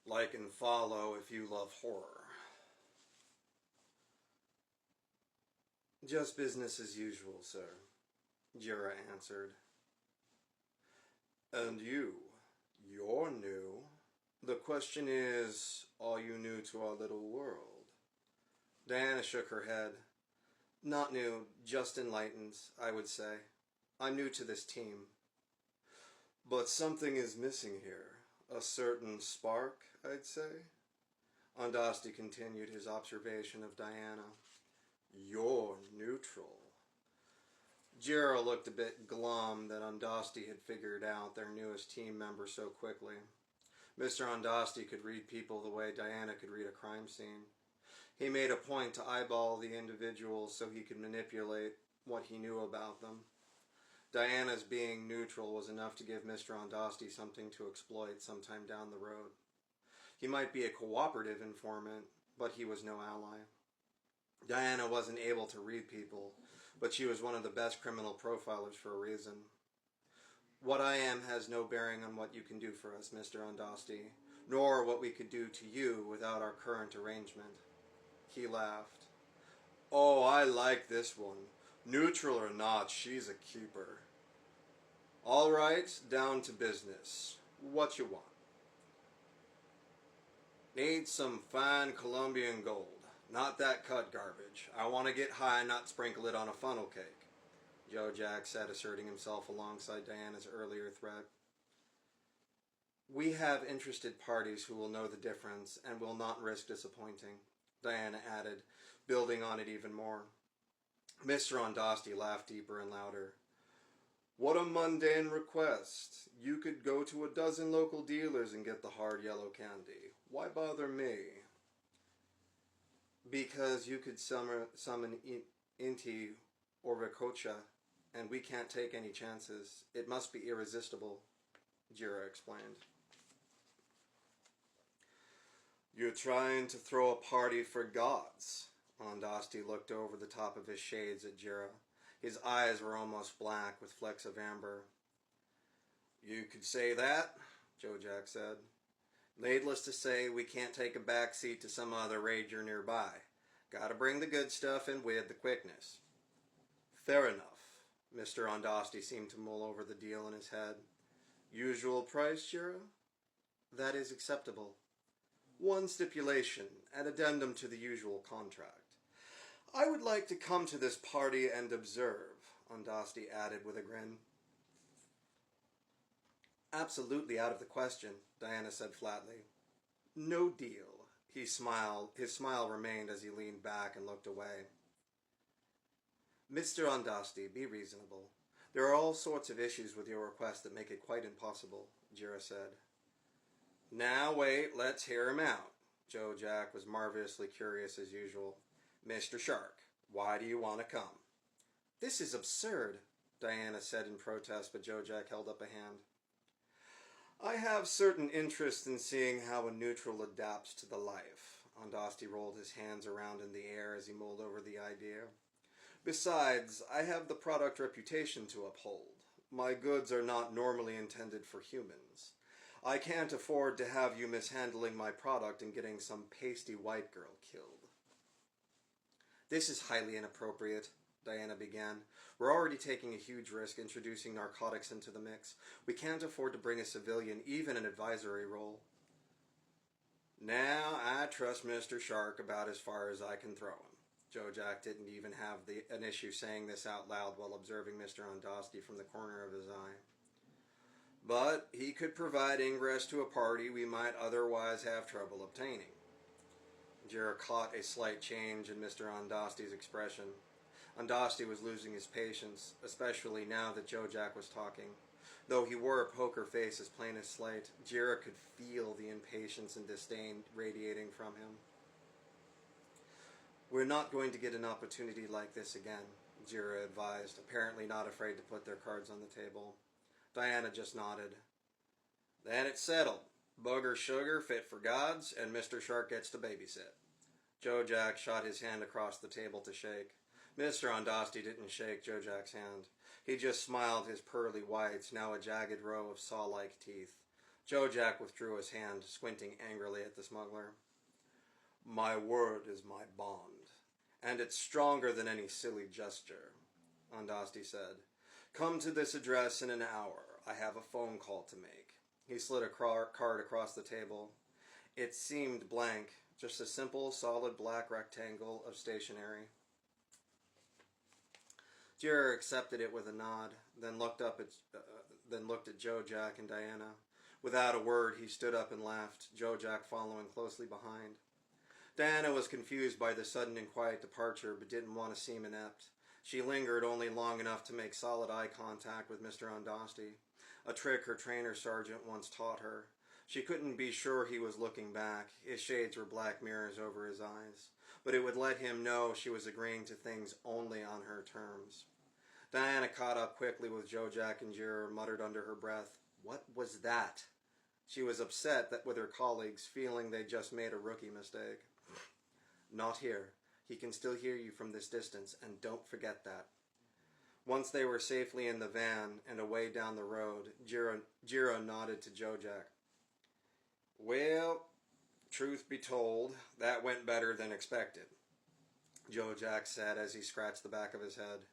Like and follow if you love horror. Just business as usual, sir, Jira answered. And you're new. The question is, are you new to our little world? Diana shook her head. Not new, just enlightened, I would say. I'm new to this team. But something is missing here. A certain spark, I'd say. Andasti continued his observation of Diana. You're neutral. Jiro looked a bit glum that Andasti had figured out their newest team member so quickly. Mr. Andasti could read people the way Diana could read a crime scene. He made a point to eyeball the individuals so he could manipulate what he knew about them. Diana's being neutral was enough to give Mr. Andasti something to exploit sometime down the road. He might be a cooperative informant, but he was no ally. Diana wasn't able to read people, but she was one of the best criminal profilers for a reason. What I am has no bearing on what you can do for us, Mr. Andasti, nor what we could do to you without our current arrangement. He laughed. Oh, I like this one. Neutral or not, she's a keeper. All right, down to business. What you want? Need some fine Colombian gold. Not that cut garbage. I want to get high and not sprinkle it on a funnel cake, Joe Jack said, asserting himself alongside Diana's earlier threat. We have interested parties who will know the difference and will not risk disappointing, Diana added, building on it even more. Mr. Andasti laughed deeper and louder. What a mundane request. You could go to a dozen local dealers and get the hard yellow candy. Why bother me? Because you could summon Inti or Ricocha, and we can't take any chances. It must be irresistible, Jira explained. You're trying to throw a party for gods. Andasti looked over the top of his shades at Jira. His eyes were almost black with flecks of amber. You could say that, Joe Jack said. Needless to say, we can't take a back seat to some other rager nearby. Gotta bring the good stuff in with the quickness. Fair enough. Mr. Andasti seemed to mull over the deal in his head. Usual price, Jira? That is acceptable. One stipulation, an addendum to the usual contract. I would like to come to this party and observe, Andasti added with a grin. Absolutely out of the question, Diana said flatly. No deal. He smiled. His smile remained as he leaned back and looked away. Mr. Andasti, be reasonable. There are all sorts of issues with your request that make it quite impossible, Jira said. Now wait, let's hear him out. Joe Jack was marvelously curious as usual. Mr. Shark, why do you want to come? This is absurd, Diana said in protest, but Joe Jack held up a hand. I have certain interest in seeing how a neutral adapts to the life. Andasti rolled his hands around in the air as he mulled over the idea. Besides, I have the product reputation to uphold. My goods are not normally intended for humans. I can't afford to have you mishandling my product and getting some pasty white girl killed. This is highly inappropriate, Diana began. We're already taking a huge risk introducing narcotics into the mix. We can't afford to bring a civilian, even an advisory role. Now, I trust Mr. Shark about as far as I can throw him. Joe Jack didn't even have an issue saying this out loud while observing Mr. Andasti from the corner of his eye. But he could provide ingress to a party we might otherwise have trouble obtaining. Jira caught a slight change in Mr. Andasti's expression. Andasti was losing his patience, especially now that Joe Jack was talking. Though he wore a poker face as plain as slate, Jira could feel the impatience and disdain radiating from him. We're not going to get an opportunity like this again, Jira advised, apparently not afraid to put their cards on the table. Diana just nodded. Then it's settled. Booger sugar, fit for gods, and Mr. Shark gets to babysit. Joe Jack shot his hand across the table to shake. Mr. Andasti didn't shake Joe Jack's hand. He just smiled his pearly whites, now a jagged row of saw-like teeth. Joe Jack withdrew his hand, squinting angrily at the smuggler. My word is my bond, and it's stronger than any silly gesture, Andasti said. Come to this address in an hour. I have a phone call to make. He slid a card across the table. It seemed blank, just a simple, solid black rectangle of stationery. Jira accepted it with a nod, then looked at Joe Jack and Diana. Without a word, he stood up and left, Joe Jack following closely behind. Diana was confused by the sudden and quiet departure, but didn't want to seem inept. She lingered only long enough to make solid eye contact with Mr. Andasti, a trick her trainer sergeant once taught her. She couldn't be sure he was looking back. His shades were black mirrors over his eyes, but it would let him know she was agreeing to things only on her terms. Diana caught up quickly with Joe Jack and Jira, muttered under her breath, What was that? She was upset with her colleagues, feeling they just made a rookie mistake. Not here. He can still hear you from this distance, and don't forget that. Once they were safely in the van and away down the road, Jiro nodded to Joe Jack. Well, truth be told, that went better than expected, Joe Jack said as he scratched the back of his head.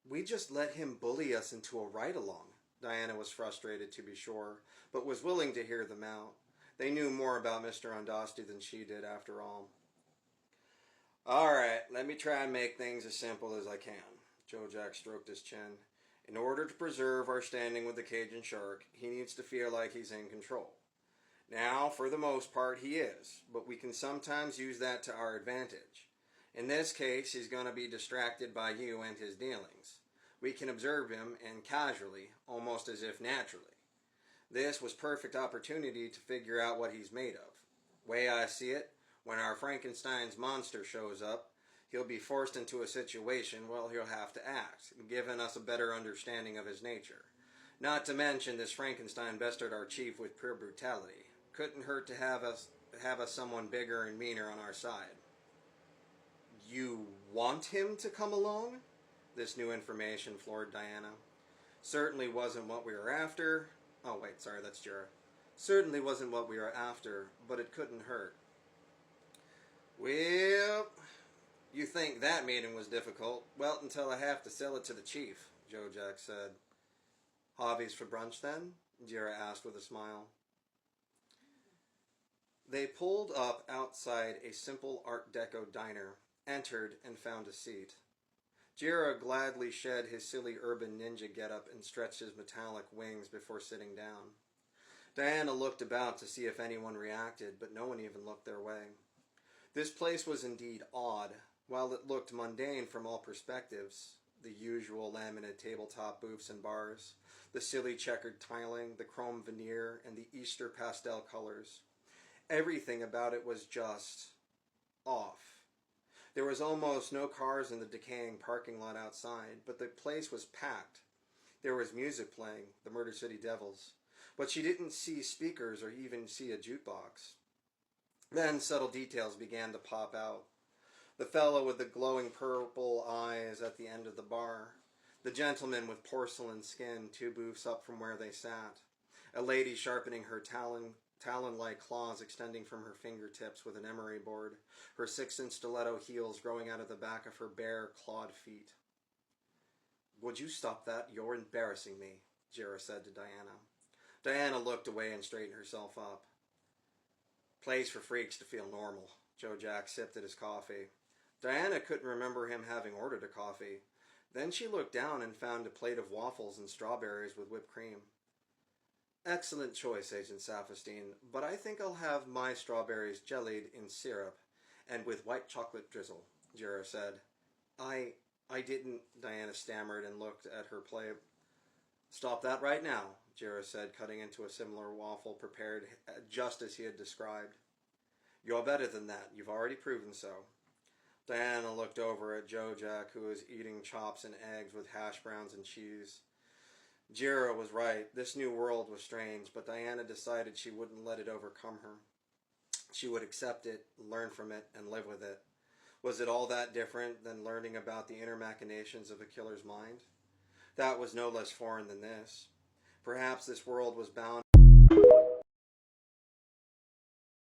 We just let him bully us into a ride-along. Diana was frustrated, to be sure, but was willing to hear them out. They knew more about Mr. Andasti than she did, after all. All right, let me try and make things as simple as I can. Joe Jack stroked his chin. In order to preserve our standing with the Cajun Shark, he needs to feel like he's in control. Now, for the most part, he is, but we can sometimes use that to our advantage. In this case, he's going to be distracted by you and his dealings. We can observe him, and casually, almost as if naturally. This was perfect opportunity to figure out what he's made of. Way I see it, when our Frankenstein's monster shows up, he'll be forced into a situation where he'll have to act, giving us a better understanding of his nature. Not to mention, this Frankenstein bested our chief with pure brutality. Couldn't hurt to have us someone bigger and meaner on our side. You want him to come along? This new information floored Diana. Certainly wasn't what we were after. Oh, wait, sorry, that's Jira. Certainly wasn't what we were after, but it couldn't hurt. Well, you think that meeting was difficult? Well, until I have to sell it to the chief, Joe Jack said. Hobbies for brunch, then? Jira asked with a smile. They pulled up outside a simple Art Deco diner, entered, and found a seat. Jira gladly shed his silly urban ninja getup and stretched his metallic wings before sitting down. Diana looked about to see if anyone reacted, but no one even looked their way. This place was indeed odd. While it looked mundane from all perspectives, the usual laminate tabletop booths and bars, the silly checkered tiling, the chrome veneer, and the Easter pastel colors, everything about it was just off. There was almost no cars in the decaying parking lot outside, but the place was packed. There was music playing, the Murder City Devils, but she didn't see speakers or even see a jukebox. Then subtle details began to pop out. The fellow with the glowing purple eyes at the end of the bar, the gentleman with porcelain skin 2 booths up from where they sat, a lady sharpening her talon-like claws extending from her fingertips with an emery board, her 6-inch stiletto heels growing out of the back of her bare, clawed feet. Would you stop that? You're embarrassing me, Jira said to Diana. Diana looked away and straightened herself up. Place for freaks to feel normal. Joe Jack sipped at his coffee. Diana couldn't remember him having ordered a coffee. Then she looked down and found a plate of waffles and strawberries with whipped cream. Excellent choice, Agent Saphestein, but I think I'll have my strawberries jellied in syrup and with white chocolate drizzle, Jira said. I didn't, Diana stammered and looked at her plate. Stop that right now, Jira said, cutting into a similar waffle prepared just as he had described. You're better than that. You've already proven so. Diana looked over at Joe Jack, who was eating chops and eggs with hash browns and cheese. Jira was right. This new world was strange, but Diana decided she wouldn't let it overcome her. She would accept it, learn from it, and live with it. Was it all that different than learning about the inner machinations of a killer's mind? That was no less foreign than this. Perhaps this world was bound